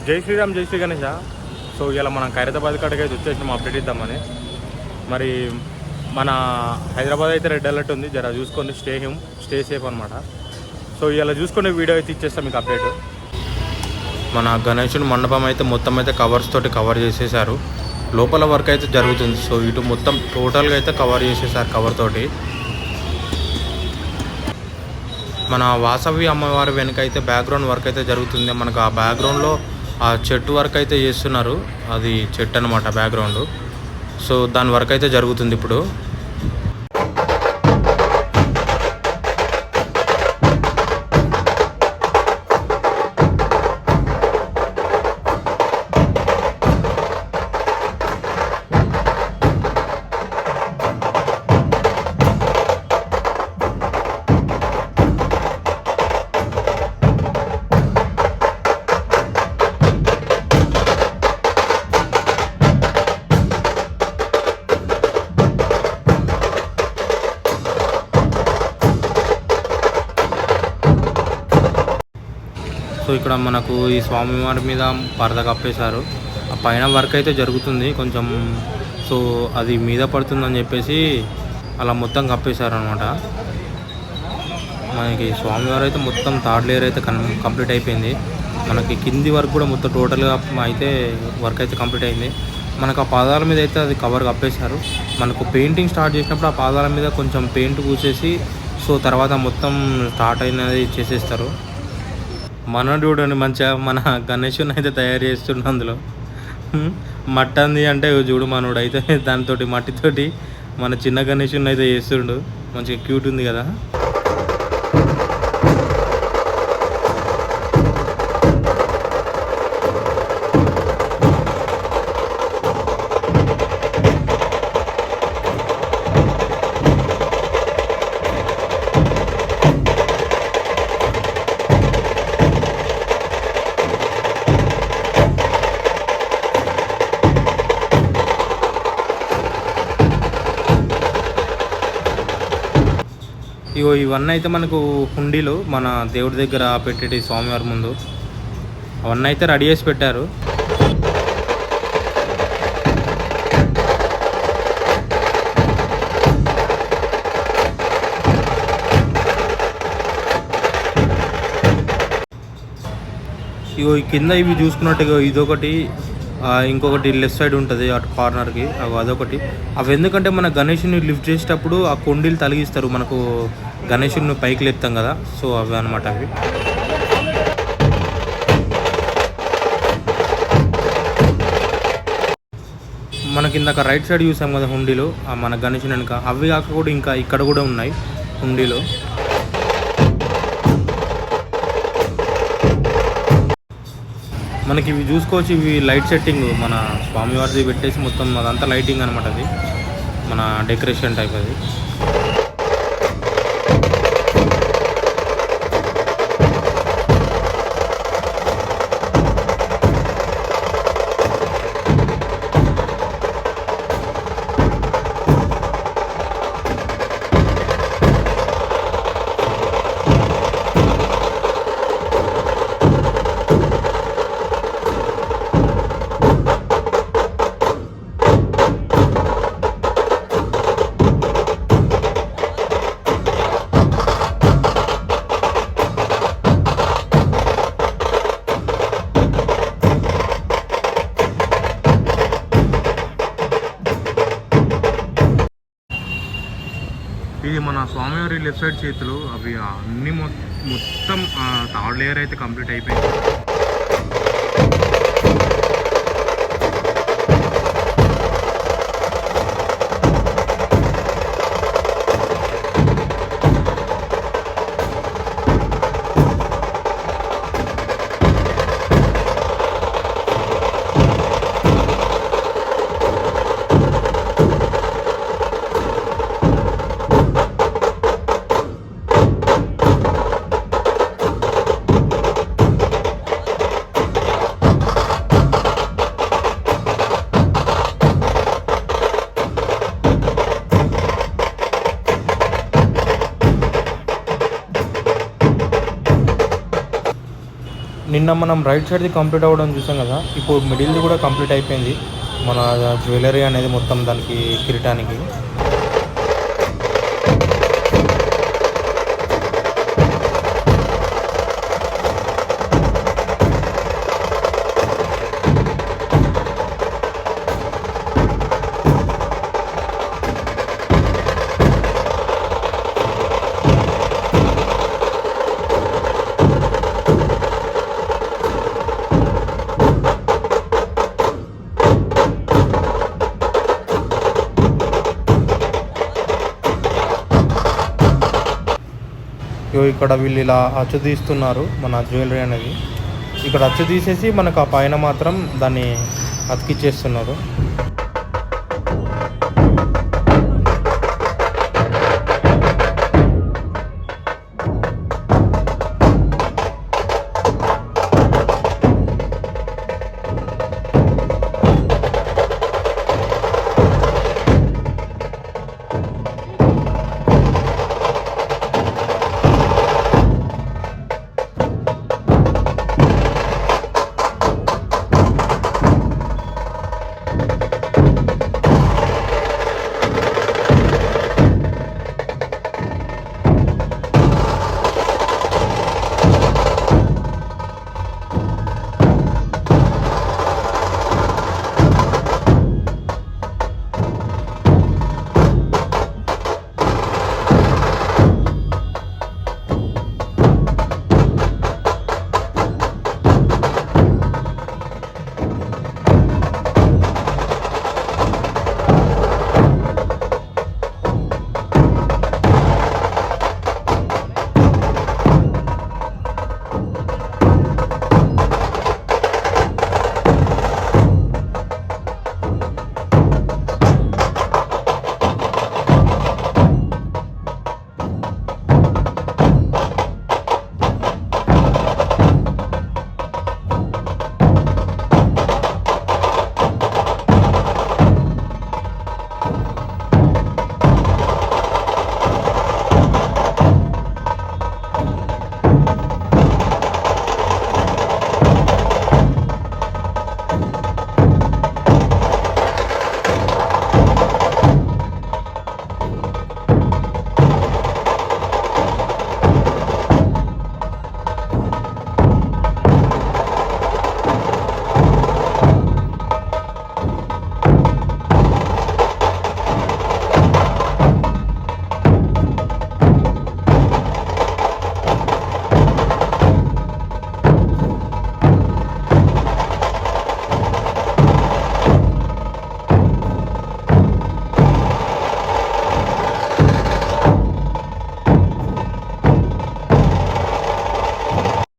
జై శ్రీరామ్, జై శ్రీ గణేష. సో ఇలా మనం ఖైరతాబాద్ కాడికి అయితే వచ్చేసినాం అప్డేట్ ఇద్దామని. మరి మన హైదరాబాద్ అయితే రెడ్ అలర్ట్ ఉంది, జర చూసుకొని స్టే సేఫ్ అనమాట. సో ఇలా చూసుకునే వీడియో అయితే ఇచ్చేస్తాం మీకు అప్డేట్. మన గణేశుని మండపం అయితే మొత్తం అయితే కవర్స్ తోటి కవర్ చేసేసారు. లోపల వర్క్ అయితే జరుగుతుంది. సో ఇటు మొత్తం టోటల్గా అయితే కవర్ చేసేసారు కవర్ తోటి. మన వాసవి అమ్మవారి వెనుక అయితే బ్యాక్గ్రౌండ్ వర్క్ అయితే జరుగుతుంది. మనకు ఆ బ్యాక్గ్రౌండ్లో ఆ చెట్టు వర్క్ అయితే చేస్తున్నారు, అది చెట్టు అనమాట బ్యాక్గ్రౌండ్. సో దాని వర్క్ అయితే జరుగుతుంది ఇప్పుడు. సో ఇక్కడ మనకు ఈ స్వామివారి మీద పరద కప్పేశారు. ఆ పైన వర్క్ అయితే జరుగుతుంది కొంచెం. సో అది మీద పడుతుందని చెప్పేసి అలా మొత్తం కప్పేశారు అనమాట. మనకి స్వామివారు అయితే మొత్తం థర్డ్ లేయర్ అయితే కంప్లీట్ అయిపోయింది. మనకి కింది వర్క్ కూడా మొత్తం టోటల్గా అయితే వర్క్ అయితే కంప్లీట్ అయింది. మనకు ఆ పాదాల మీద అయితే అది కవర్ కప్పేశారు. మనకు పెయింటింగ్ స్టార్ట్ చేసినప్పుడు ఆ పాదాల మీద కొంచెం పెయింట్ పూసేసి సో తర్వాత మొత్తం స్టార్ట్ అయినది చేసేస్తారు. చూడండి మంచిగా మన గణేశుని అయితే తయారు చేస్తుండే అందులో మట్టి అంటే చూడు మనోడు అయితే దానితోటి మట్టితోటి మన చిన్న గణేశుని అయితే చేస్తుండు. మంచిగా క్యూట్ ఉంది కదా. ఇవన్నీ అయితే మనకు హుండీలు మన దేవుడి దగ్గర పెట్టేటి స్వామివారి ముందు అవన్నీ అయితే రెడీ చేసి పెట్టారు. ఈ కింద ఇవి చూసుకున్నట్టుగా ఇదొకటి, ఇంకొకటి లెఫ్ట్ సైడ్ ఉంటుంది అటు కార్నర్కి, అదొకటి. అవి ఎందుకంటే మన గణేషుని లిఫ్ట్ చేసేటప్పుడు ఆ కొండీలు తలిగిస్తారు, మనకు గణేషుని పైకి లేపుతాం కదా. సో అవి అనమాట అవి. మనకి ఇందాక రైట్ సైడ్ చూసాం కదా హుండీలో మన గణేషుని వెనుక, అవి కాక కూడా ఇంకా ఇక్కడ కూడా ఉన్నాయి హుండీలో. మనకి ఇవి చూసుకోవచ్చు, ఇవి లైట్ సెట్టింగ్ మన స్వామివారిది పెట్టేసి మొత్తం అదంతా లైటింగ్ అనమాట. అది మన డెకరేషన్ టైప్ అది. ఇది మన స్వామివారి లెఫ్ట్ సైడ్ చేతులు అవి అన్నీ మొత్తం థర్డ్ లేయర్ అయితే కంప్లీట్ అయిపోయింది. నిన్న మనం రైట్ సైడ్ది కంప్లీట్ అవ్వడం చూసాం కదా, ఇప్పుడు మిడిల్ది కూడా కంప్లీట్ అయిపోయింది మన జ్యువెలరీ అనేది మొత్తం దానికి కిరీటానికి. ఇక్కడ వీళ్ళు ఇలా అచ్చు తీస్తున్నారు మన జ్యువెలరీ అనేది. ఇక్కడ అచ్చు తీసేసి మనకు ఆ పైన మాత్రం దాన్ని అతికిచ్చేస్తున్నారు.